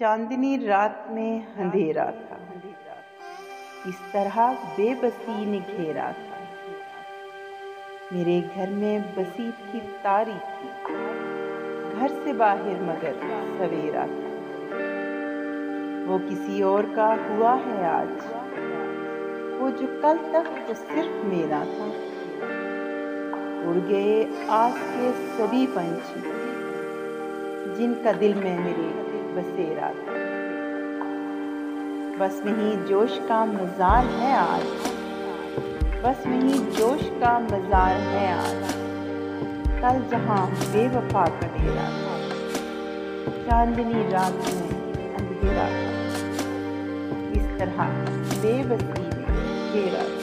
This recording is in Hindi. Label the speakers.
Speaker 1: चांदनी रात में अंधेरा था, इस तरह बेबसी ने घेरा था। मेरे घर में बसी थी तारीकी, घर से बाहर मगर सवेरा था। वो किसी और का हुआ है आज, वो जो कल तक तो सिर्फ मेरा था। उड़ गए आस के सभी पंछी, जिनका दिल में मेरे बसेरा था। बस वही जोश का मज़ार है आज, बस वही जोश का मज़ार है आज। कल जहां बेवफा का डेरा था, चांदनी रात में अंधेरा था, इस तरह बेबसी ने घेरा था।